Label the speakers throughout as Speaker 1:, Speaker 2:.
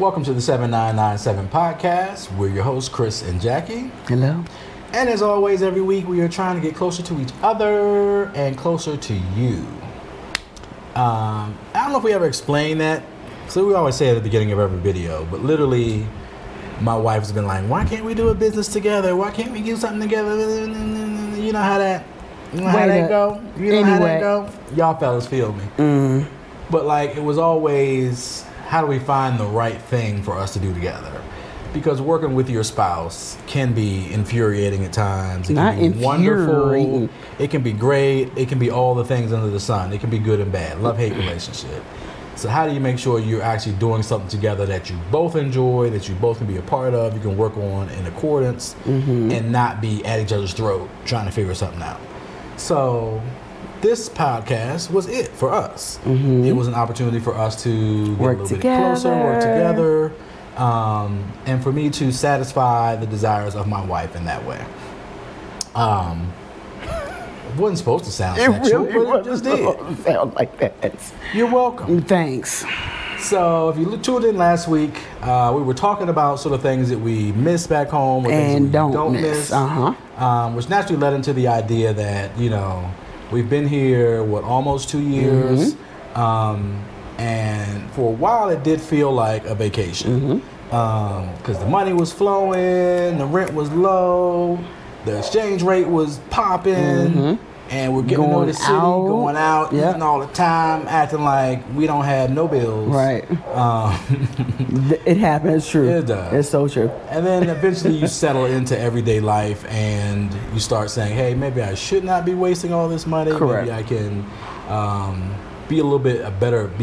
Speaker 1: Welcome to the 7997 podcast. We're your hosts, Chris and Jackie.
Speaker 2: Hello.
Speaker 1: And as always, every week we are trying to get closer to each other and closer to you. I don't know if we ever explained that. So we always say at the beginning of every video, but literally my wife has been like, why can't we do a business together? Why can't we do something together? You know how that, go? You know how that go? Y'all fellas feel me.
Speaker 2: Mm.
Speaker 1: But like, it was always, how do we find the right thing for us to do together? Because working with your spouse can be infuriating at times. It can be wonderful. It can be great. It can be all the things under the sun. It can be good and bad. Love-hate relationship. So how do you make sure you're actually doing something together that you both enjoy, that you both can be a part of, you can work on in accordance, and not be at each other's throat trying to figure something out? So this podcast was it for us. It was an opportunity for us to get a little bit closer, work together, and for me to satisfy the desires of my wife in that way. It wasn't supposed to sound sexual, but it just did.
Speaker 2: Sound like that.
Speaker 1: You're welcome.
Speaker 2: Thanks.
Speaker 1: So if you tuned in last week, we were talking about sort of things that we miss back home, or things
Speaker 2: And
Speaker 1: we
Speaker 2: don't
Speaker 1: miss.
Speaker 2: miss.
Speaker 1: Which naturally led into the idea that, you know, we've been here, almost 2 years, and for a while it did feel like a vacation, because the money was flowing, the rent was low, the exchange rate was popping, and we're getting to know the city, going out, eating all the time, acting like we don't have no bills.
Speaker 2: Right. It happens. It's true.
Speaker 1: It does.
Speaker 2: It's so true.
Speaker 1: And then eventually you settle into everyday life and you start saying, hey, maybe I should not be wasting all this money.
Speaker 2: Correct.
Speaker 1: Maybe I can be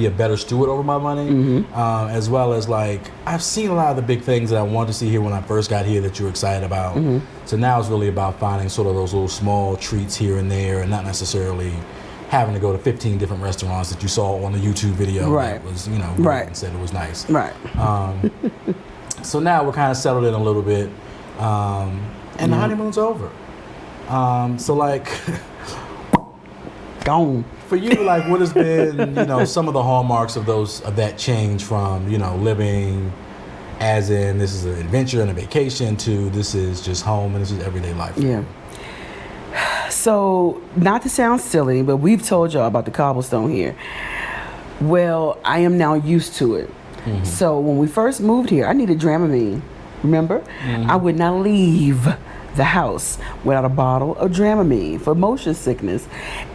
Speaker 1: a better steward over my money. As well as, like, I've seen a lot of the big things that I wanted to see here when I first got here that you were excited about. So now it's really about finding sort of those little small treats here and there, and not necessarily having to go to 15 different restaurants that you saw on the YouTube video.
Speaker 2: Right.
Speaker 1: That was, you know, great and said it was nice.
Speaker 2: Right.
Speaker 1: So now we're kind of settled in a little bit, and the honeymoon's over. So like,
Speaker 2: Gone.
Speaker 1: for you, like, what has been, you know, some of the hallmarks of that change from, you know, living as in this is an adventure and a vacation to this is just home and this is everyday life?
Speaker 2: Yeah. So, not to sound silly, but we've told y'all about the cobblestone here. Well, I am now used to it. So when we first moved here, I needed Dramamine. Remember? I would not leave the house without a bottle of Dramamine for motion sickness.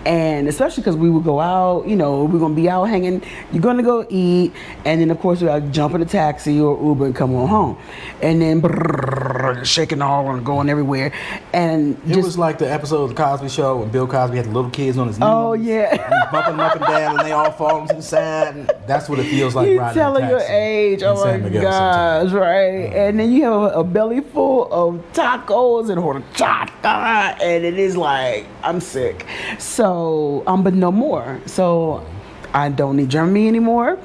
Speaker 2: And especially because we would go out, you know, we're going to be out hanging, you're going to go eat, and then of course we got to jump in a taxi or Uber and come on home. And then shaking all and going everywhere. And
Speaker 1: it was like the episode of The Cosby Show when Bill Cosby had the little kids on his knees.
Speaker 2: Oh, yeah.
Speaker 1: And he's bumping them up and down and they all fall to the side. And that's what it feels like
Speaker 2: You're
Speaker 1: riding in a
Speaker 2: telling your
Speaker 1: taxi
Speaker 2: age.
Speaker 1: in
Speaker 2: Oh
Speaker 1: San
Speaker 2: my
Speaker 1: Miguel
Speaker 2: gosh,
Speaker 1: sometimes.
Speaker 2: right? And then you have a belly full of tacos and horchata, and it is like, I'm sick. So, but no more. So I don't need Germany anymore.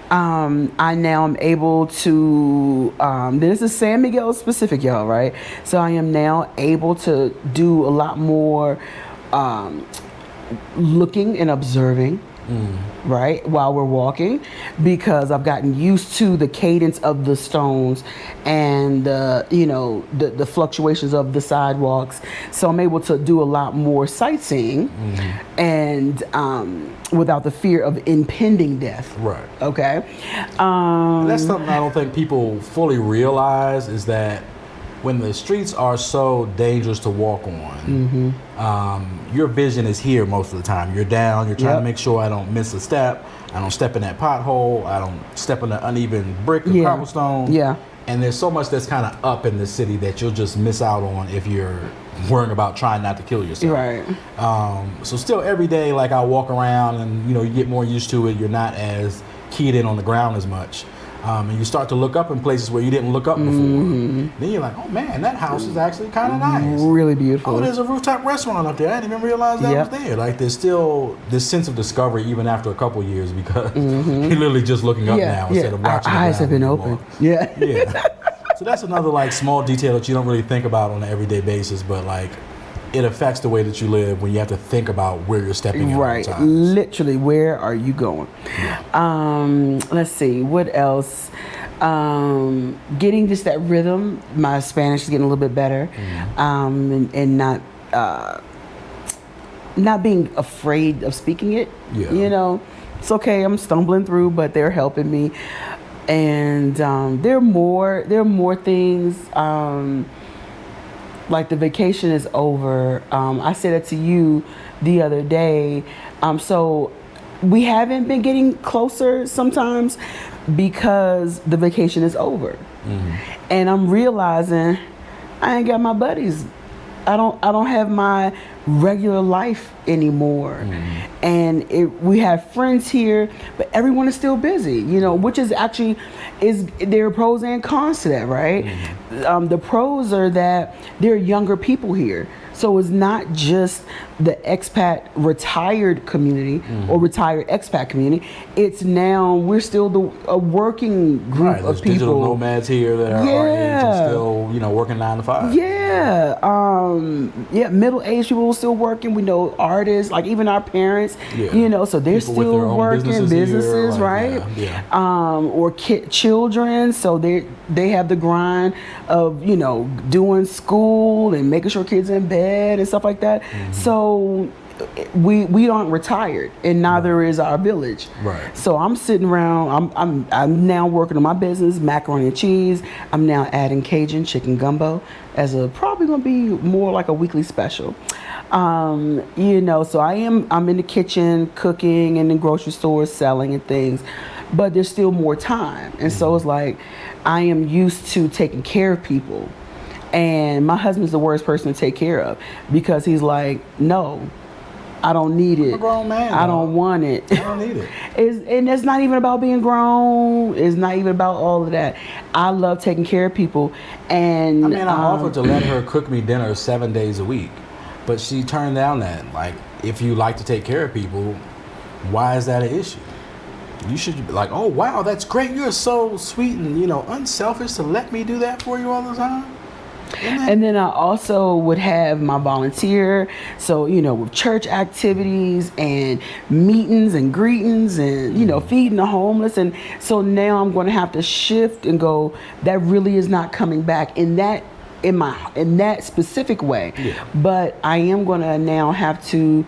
Speaker 2: I now am able to, this is San Miguel specific, y'all, right? So I am now able to do a lot more looking and observing. Right, while we're walking, because I've gotten used to the cadence of the stones and you know, the fluctuations of the sidewalks. So I'm able to do a lot more sightseeing and without the fear of impending death. Right. Okay.
Speaker 1: That's something I don't think people fully realize, is that when the streets are so dangerous to walk on, your vision is here most of the time. You're down, you're trying to make sure I don't miss a step, I don't step in that pothole, I don't step in the uneven brick or cobblestone. Yeah. And there's so much that's kind of up in the city that you'll just miss out on if you're worrying about trying not to kill yourself.
Speaker 2: Right.
Speaker 1: So still every day, like, I walk around and, you know, you get more used to it. You're not as keyed in on the ground as much. And you start to look up in places where you didn't look up before. Then you're like, oh man, that house is actually kind of nice.
Speaker 2: Really beautiful.
Speaker 1: Oh, there's a rooftop restaurant up there. I didn't even realize that was there. Like, there's still this sense of discovery even after a couple years, because you're literally just looking up now instead of watching.
Speaker 2: Our eyes have been open.
Speaker 1: Yeah. So that's another, like, small detail that you don't really think about on an everyday basis, but like, it affects the way that you live when you have to think about where you're stepping in.
Speaker 2: Right.
Speaker 1: All the times.
Speaker 2: Literally, where are you going?
Speaker 1: Yeah.
Speaker 2: Let's see, what else? Getting just that rhythm. My Spanish is getting a little bit better, and not being afraid of speaking it.
Speaker 1: Yeah.
Speaker 2: You know, it's okay. I'm stumbling through, but they're helping me. And there are more things. Like the vacation is over. I said that to you the other day. So we haven't been getting closer sometimes because the vacation is over, and I'm realizing I ain't got my buddies. I don't have my regular life anymore, and we have friends here, but everyone is still busy. You know, which is actually there are pros and cons to that, right? The pros are that there are younger people here. So it's not just the expat retired community or retired expat community. It's now we're still a working group of people.
Speaker 1: Digital nomads here that are our age and still, working 9 to 5.
Speaker 2: Yeah, middle-aged people still working. We know artists, like even our parents. So they're
Speaker 1: people
Speaker 2: still working businesses,
Speaker 1: here,
Speaker 2: right? Or children. So they have the grind of doing school and making sure kids are in bed and stuff like that. So we aren't retired, and neither is our village.
Speaker 1: Right.
Speaker 2: So I'm sitting around. I'm now working on my business, macaroni and cheese. I'm now adding Cajun chicken gumbo as probably gonna be more like a weekly special. So I'm in the kitchen cooking and in grocery stores selling and things, but there's still more time, and so it's like I am used to taking care of people. And my husband's the worst person to take care of because he's like, no, I don't need it.
Speaker 1: I'm a grown man.
Speaker 2: I don't want it.
Speaker 1: I don't need it.
Speaker 2: And it's not even about being grown. It's not even about all of that. I love taking care of people. And
Speaker 1: I offered to let her cook me dinner 7 days a week, but she turned down that. Like, if you like to take care of people, why is that an issue? You should be like, oh, wow, that's great. You're so sweet and, unselfish to let me do that for you all the time.
Speaker 2: And then I also would have my volunteer, so with church activities and meetings and greetings and feeding the homeless, and so now I'm going to have to shift and go. That really is not coming back in that specific way, but I am going to now have to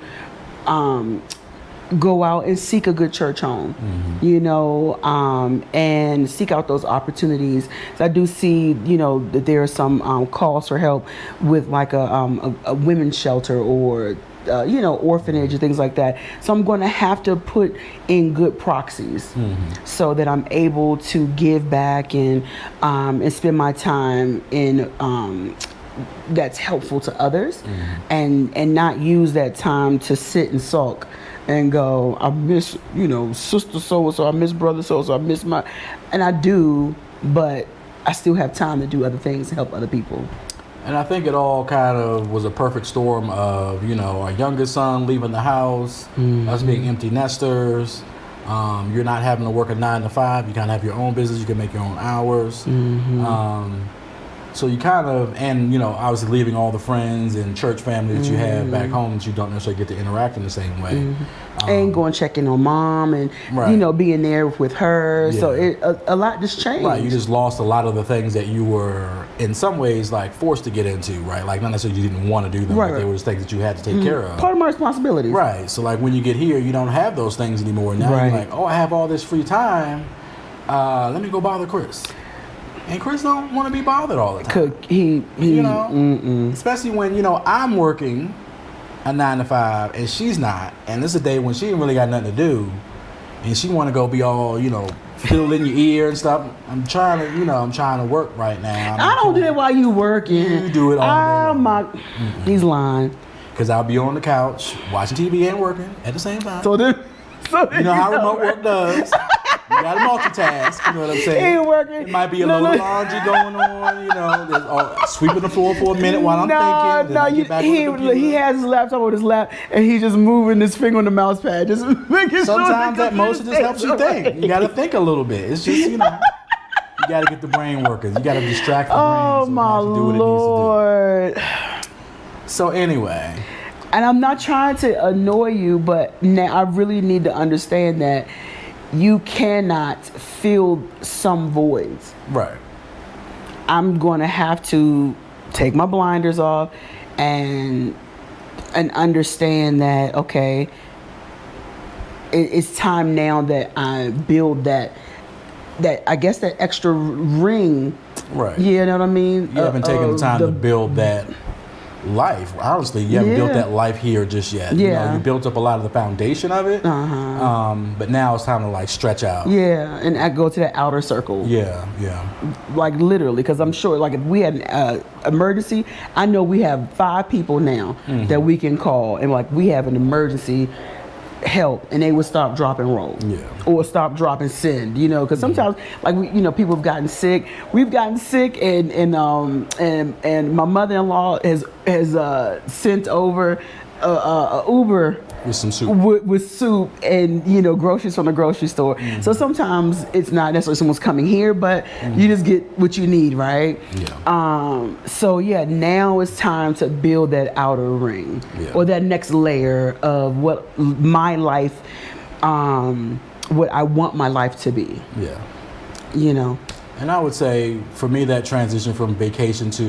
Speaker 2: go out and seek a good church home, and seek out those opportunities. So I do see, that there are some calls for help with like a women's shelter or, orphanage and things like that. So I'm going to have to put in good proxies so that I'm able to give back and spend my time in that's helpful to others, and not use that time to sit and sulk and go, I miss, sister so-and-so, I miss brother so-and-so, I miss and I do, but I still have time to do other things to help other people.
Speaker 1: And I think it all kind of was a perfect storm of, our youngest son leaving the house, us being empty nesters. You're not having to work a 9 to 5. You kind of have your own business. You can make your own hours. So you kind of, and obviously leaving all the friends and church family that you have back home that you don't necessarily get to interact in the same way.
Speaker 2: And going checking on mom and, being there with her. Yeah. So a lot just changed.
Speaker 1: Right, you just lost a lot of the things that you were, in some ways, like forced to get into, right? Like not necessarily you didn't want to do them, but they were just things that you had to take care of.
Speaker 2: Part of my responsibilities.
Speaker 1: Right, so like when you get here, you don't have those things anymore. Now you're like, oh, I have all this free time. Let me go bother Chris. And Chris don't want to be bothered all the time. Especially when, I'm working a 9 to 5 and she's not. And this is a day when she ain't really got nothing to do. And she want to go be all, fill in your ear and stuff. I'm trying to work right now.
Speaker 2: I don't do that while you working.
Speaker 1: You do it all day.
Speaker 2: He's lying.
Speaker 1: Because I'll be on the couch watching TV and working at the same time.
Speaker 2: So
Speaker 1: you know how remote work does. You gotta multitask, you know what I'm saying?
Speaker 2: He ain't working.
Speaker 1: It might be a little laundry going on, there's sweeping the floor for a minute while I'm thinking.
Speaker 2: He has his laptop on his lap and he's just moving his finger on the mouse pad, just making
Speaker 1: Sometimes that motion just helps you think. You gotta think a little bit. It's just, you gotta get the brain working. You gotta distract the brain so
Speaker 2: my
Speaker 1: it can do what
Speaker 2: Lord.
Speaker 1: it needs to do. So anyway.
Speaker 2: And I'm not trying to annoy you, but now I really need to understand that you cannot fill some voids.
Speaker 1: Right.
Speaker 2: I'm going to have to take my blinders off and understand that, okay, it's time now that I build that I guess that extra ring.
Speaker 1: Right.
Speaker 2: You know what I mean?
Speaker 1: You haven't taken the time to build that life. Honestly, you haven't built that life here just yet.
Speaker 2: Yeah.
Speaker 1: You built up a lot of the foundation of it. But now it's time to like stretch out.
Speaker 2: Yeah, and I go to that outer circle.
Speaker 1: Yeah.
Speaker 2: Like literally, because I'm sure, like if we had an emergency, I know we have 5 people now that we can call, and like we have an emergency help, and they would stop, drop, and roll. Or stop, drop, and send. Because sometimes, like people have gotten sick. We've gotten sick, and my mother-in-law has sent over a Uber
Speaker 1: with some soup,
Speaker 2: with soup and groceries from the grocery store. So sometimes it's not necessarily someone's coming here, but you just get what you need, right? So now it's time to build that outer ring or that next layer of what my life, what I want my life to be.
Speaker 1: And I would say for me that transition from vacation to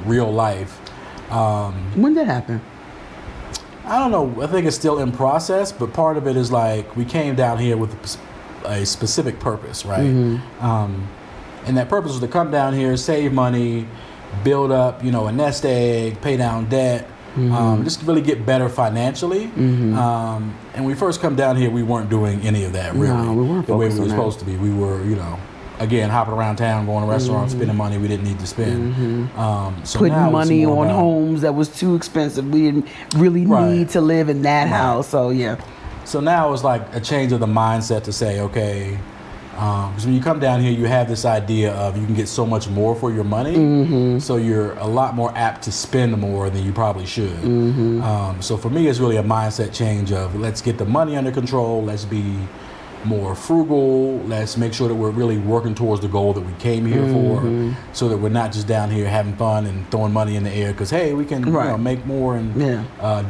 Speaker 1: real life.
Speaker 2: When did that happen?
Speaker 1: I don't know. I think it's still in process, but part of it is like we came down here with a specific purpose, right? And that purpose was to come down here, save money, build up, a nest egg, pay down debt, just really get better financially. And when we first come down here, we weren't doing any of that really.
Speaker 2: No, we weren't
Speaker 1: the way we
Speaker 2: focused
Speaker 1: were
Speaker 2: on
Speaker 1: supposed to be. We were, again, hopping around town, going to restaurants, spending money we didn't need to spend. So
Speaker 2: putting money on homes that was too expensive. We didn't really need to live in that house. So
Speaker 1: So now it's like a change of the mindset to say, okay, because when you come down here, you have this idea of you can get so much more for your money. So you're a lot more apt to spend more than you probably should. So for me, it's really a mindset change of let's get the money under control. Let's be more frugal. Let's make sure that we're really working towards the goal that we came here for, so that we're not just down here having fun and throwing money in the air because hey, we can make more and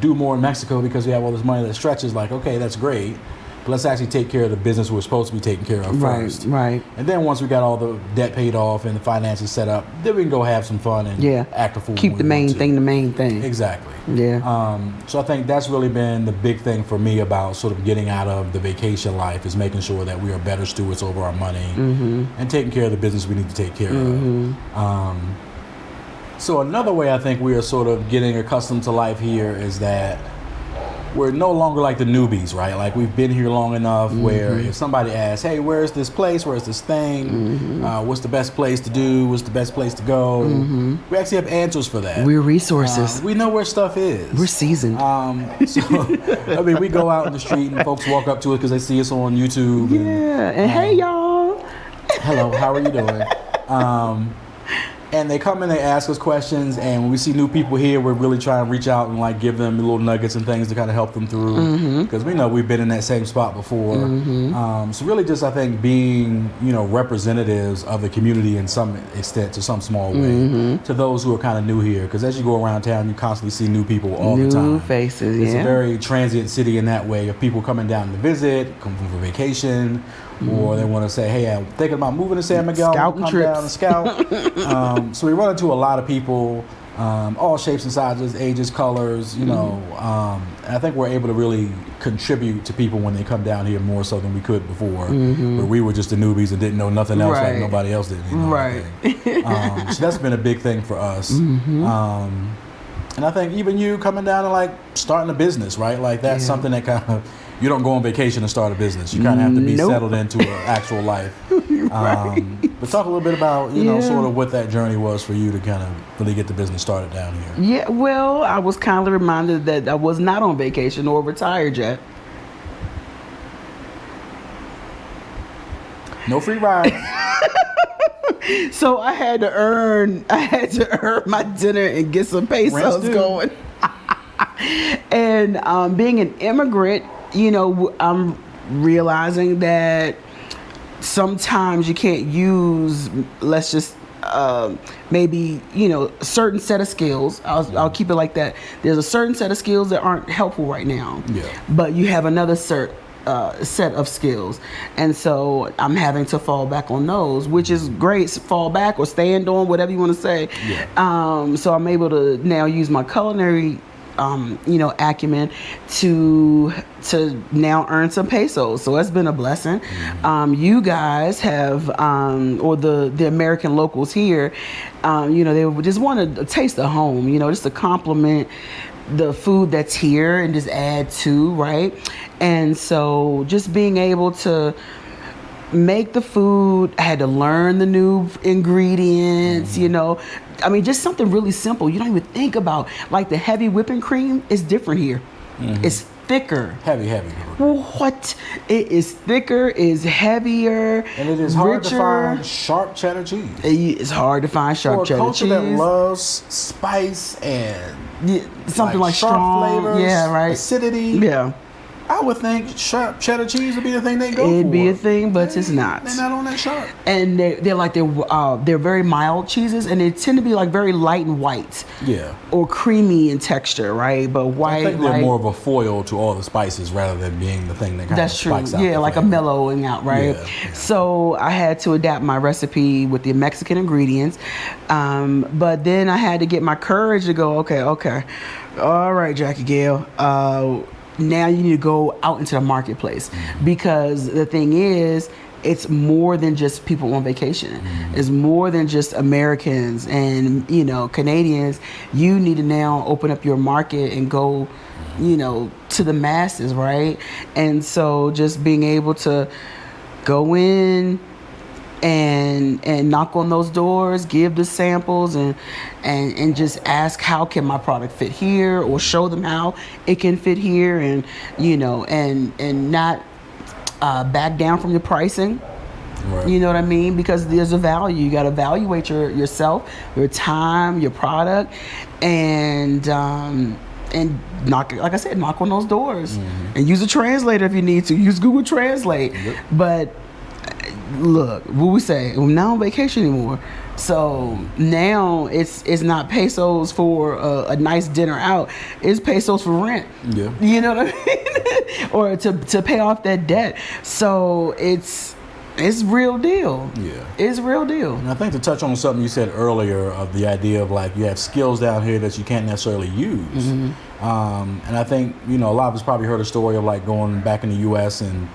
Speaker 1: do more in Mexico because we have all this money that stretches. Like, okay, that's great, but let's actually take care of the business we're supposed to be taking care of first.
Speaker 2: Right.
Speaker 1: And then once we got all the debt paid off and the finances set up, then we can go have some fun and act a fool.
Speaker 2: Keep the main thing.
Speaker 1: Exactly. So I think that's really been the big thing for me about sort of getting out of the vacation life is making sure that we are better stewards over our money and taking care of the business we need to take care of. So another way I think we are sort of getting accustomed to life here is that we're no longer like the newbies, right? Like we've been here long enough where if somebody asks, hey, where's this place? Where's this thing? What's the best place to do? What's the best place to go? We actually have answers for that.
Speaker 2: We're resources.
Speaker 1: We know where stuff is.
Speaker 2: We're seasoned.
Speaker 1: We go out in the street and folks walk up to us because they see us on YouTube.
Speaker 2: And hey, y'all.
Speaker 1: Hello, how are you doing? And they come and they ask us questions, and when we see new people here, we're really trying to reach out and like give them little nuggets and things to kind of help them through, because we know we've been in that same spot before. So really, just I think being representatives of the community in some extent, to some small way, to those who are kind of new here, because as you go around town, you constantly see new people all the time.
Speaker 2: New faces.
Speaker 1: It's a very transient city in that way of people coming down to visit, coming for vacation. Or they want to say, hey, I'm thinking about moving to San Miguel.
Speaker 2: Scouting
Speaker 1: come
Speaker 2: trips.
Speaker 1: down and scout. So we run into a lot of people, all shapes and sizes, ages, colors, and I think we're able to really contribute to people when they come down here more so than we could before, where we were just the newbies and didn't know nothing else like nobody else did. So that's been a big thing for us. And I think even you coming down and like starting a business, right? Like that's something that kind of, you don't go on vacation and start a business. You kind of have to be settled into an actual life. But talk a little bit about, sort of what that journey was for you to kind of really get the business started down here.
Speaker 2: Yeah, well, I was kindly reminded that I was not on vacation or retired yet.
Speaker 1: No free ride.
Speaker 2: So I had to earn my dinner and get some pesos going. And being an immigrant, I'm realizing that sometimes you can't use, let's just maybe, a certain set of skills. I'll keep it like that. There's a certain set of skills that aren't helpful right now. But you have another set of skills, and so I'm having to fall back on those, which is great. Fall back or stand on, whatever you want to say. Yeah. So I'm able to now use my culinary acumen to now earn some pesos. So that's been a blessing. You guys have, or the American locals here, they just want to taste the home, just to compliment the food that's here and just add to, right? And so just being able to make the food, I had to learn the new ingredients, just something really simple. You don't even think about, like the heavy whipping cream is different here. It's thicker.
Speaker 1: Heavy.
Speaker 2: What? It is thicker, is heavier,
Speaker 1: and it is hard to find sharp cheddar cheese.
Speaker 2: It's hard to find sharp cheddar cheese.
Speaker 1: For a culture that loves spice and
Speaker 2: something like
Speaker 1: sharp
Speaker 2: strong
Speaker 1: flavors,
Speaker 2: right?
Speaker 1: Acidity.
Speaker 2: Yeah.
Speaker 1: I would think sharp cheddar cheese would be the thing they go for.
Speaker 2: It'd be a thing, but it's not.
Speaker 1: They're not on that sharp.
Speaker 2: And they're very mild cheeses, and they tend to be like very light and white. Yeah. Or creamy in texture, right? But white.
Speaker 1: I think they're more of a foil to all the spices rather than being the thing that kind of spikes out.
Speaker 2: Yeah, like a mellowing out, right? Yeah. So I had to adapt my recipe with the Mexican ingredients, but then I had to get my courage to go. Okay, all right, Jackie Gayle. Now you need to go out into the marketplace, because the thing is, it's more than just people on vacation. It's more than just Americans and Canadians. You need to now open up your market and go to the masses, right? And so just being able to go in and knock on those doors, give the samples, and just ask, how can my product fit here, or show them how it can fit here, and and not back down from your pricing. Right. You know what I mean? Because there's a value. You got to evaluate yourself, your time, your product, and knock, like I said, knock on those doors, and use a translator if you need to. Use Google Translate. Yep. But look, what we say, I'm not on vacation anymore. So now it's not pesos for a nice dinner out. It's pesos for rent. Yeah. You know what I mean? Or to pay off that debt. So it's real deal. Yeah. It's real deal.
Speaker 1: And I think to touch on something you said earlier of the idea of like you have skills down here that you can't necessarily use. And I think, a lot of us probably heard a story of like going back in the U.S. and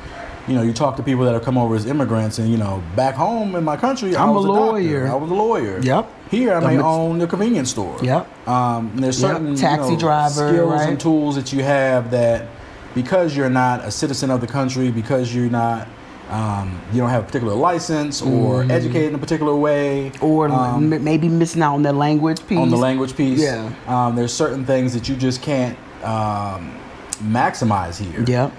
Speaker 1: you talk to people that have come over as immigrants, and back home in my country, I was a lawyer. I was a lawyer. Yep. Here, I may own a convenience store. Yep. And there's certain
Speaker 2: taxi driver
Speaker 1: skills and tools that you have that, because you're not a citizen of the country, because you're not, you don't have a particular license or educated in a particular way,
Speaker 2: or maybe missing out on the language piece.
Speaker 1: On the language piece. Yeah. There's certain things that you just can't maximize here. Yep.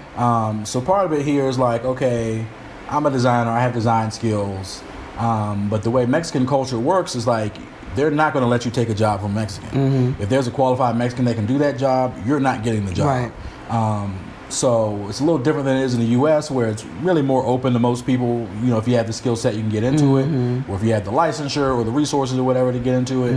Speaker 1: So part of it here is like, okay, I'm a designer, I have design skills, but the way Mexican culture works is like, they're not going to let you take a job from Mexican. If there's a qualified Mexican that can do that job, you're not getting the job. Right. So it's a little different than it is in the U.S., where it's really more open to most people. If you have the skill set, you can get into it, or if you have the licensure or the resources or whatever to get into it.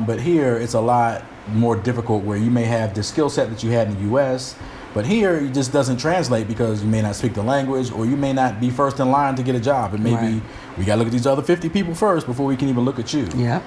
Speaker 1: But here, it's a lot more difficult, where you may have the skill set that you had in the U.S., but here it just doesn't translate because you may not speak the language, or you may not be first in line to get a job. It may be, we got to look at these other 50 people first before we can even look at you. Yeah.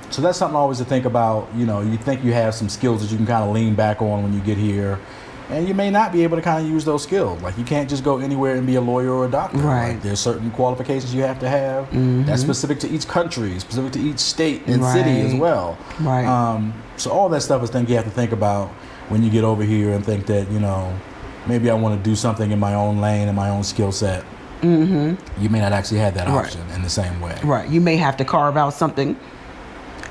Speaker 1: So that's something always to think about. You think you have some skills that you can kind of lean back on when you get here, and you may not be able to kind of use those skills. Like, you can't just go anywhere and be a lawyer or a doctor. Right. Like, there's certain qualifications you have to have that's specific to each country, specific to each state and city as well. Right. So all that stuff is things you have to think about when you get over here and think that, maybe I want to do something in my own lane and my own skill set. You may not actually have that option in the same way. Right.
Speaker 2: You may have to carve out something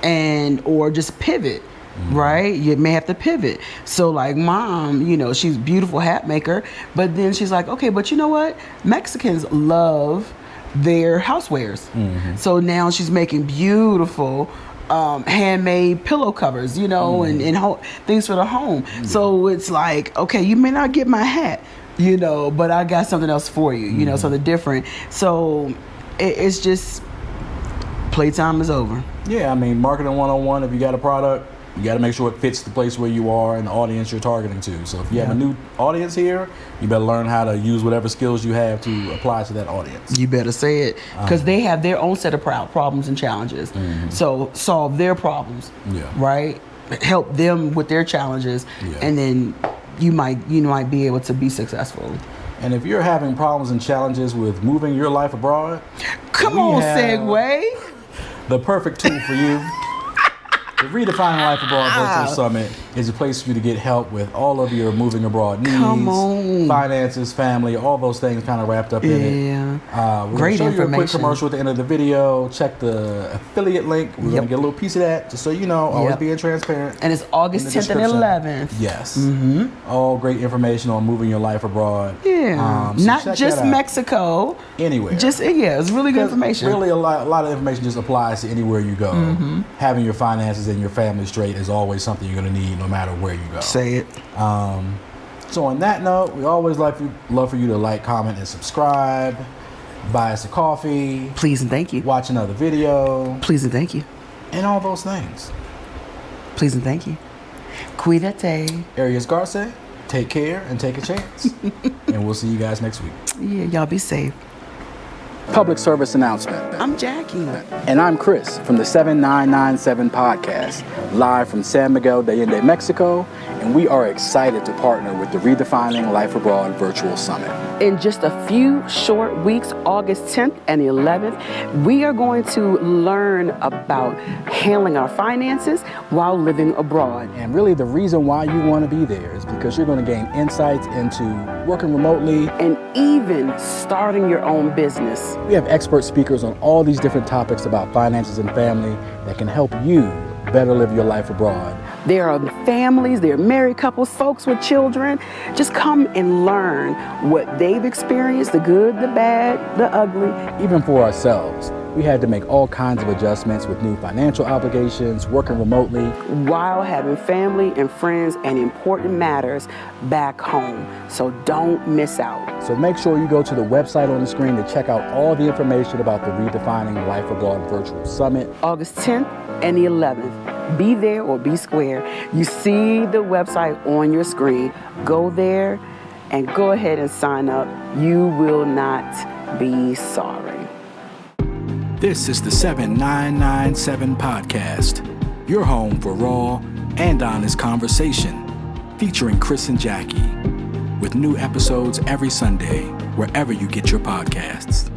Speaker 2: or just pivot. Right? You may have to pivot. So like mom, she's a beautiful hat maker, but then she's like, okay, but you know what? Mexicans love their housewares. So now she's making beautiful handmade pillow covers, and things for the home. So it's like, okay, you may not get my hat, but I got something else for you, something different. So it's just, playtime is over.
Speaker 1: Yeah, I mean, marketing 101, if you got a product, You got to make sure it fits the place where you are and the audience you're targeting to. So if you have a new audience here, you better learn how to use whatever skills you have to apply to that audience.
Speaker 2: You better say it, because they have their own set of problems and challenges. So solve their problems, right? Help them with their challenges, and then you might be able to be successful.
Speaker 1: And if you're having problems and challenges with moving your life abroad,
Speaker 2: come on, segue.
Speaker 1: The perfect tool for you. The Redefining Life Abroad Virtual Summit is a place for you to get help with all of your moving abroad needs, finances, family, all those things kind of wrapped up in it. We're going to show you a quick commercial at the end of the video. Check the affiliate link. We're going to get a little piece of that, just so you know, always being transparent.
Speaker 2: And it's August 10th and 11th.
Speaker 1: Yes. All great information on moving your life abroad.
Speaker 2: So not just Mexico.
Speaker 1: Anywhere.
Speaker 2: It's really good information.
Speaker 1: Really, a lot of information just applies to anywhere you go. Having your finances and your family straight is always something you're going to need no matter where you go.
Speaker 2: Say it.
Speaker 1: So on that note, we always love for you to like, comment, and subscribe. Buy us a coffee.
Speaker 2: Please and thank you.
Speaker 1: Watch another video.
Speaker 2: Please and thank you.
Speaker 1: And all those things.
Speaker 2: Please and thank you. Cuídate.
Speaker 1: Arias Garce, take care and take a chance. And we'll see you guys next week.
Speaker 2: Yeah, y'all be safe.
Speaker 1: Public service announcement.
Speaker 2: I'm Jackie.
Speaker 1: And I'm Chris from the 7997 podcast, live from San Miguel de Allende, Mexico. And we are excited to partner with the Redefining Life Abroad Virtual Summit.
Speaker 2: In just a few short weeks, August 10th and 11th, we are going to learn about handling our finances while living abroad.
Speaker 1: And really the reason why you want to be there is because you're going to gain insights into working remotely
Speaker 2: and even starting your own business.
Speaker 1: We have expert speakers on all these different topics about finances and family that can help you better live your life abroad.
Speaker 2: There are families, there are married couples, folks with children. Just come and learn what they've experienced, the good, the bad, the ugly.
Speaker 1: Even for ourselves, we had to make all kinds of adjustments with new financial obligations, working remotely,
Speaker 2: while having family and friends and important matters back home. So don't miss out.
Speaker 1: So make sure you go to the website on the screen to check out all the information about the Redefining Life Abroad Virtual Summit.
Speaker 2: August 10th and the 11th. Be there or be square. You see the website on your screen. Go there and go ahead and sign up. You will not be sorry.
Speaker 1: This is the 7997 podcast, your home for raw and honest conversation, featuring Chris and Jackie, with new episodes every Sunday, wherever you get your podcasts.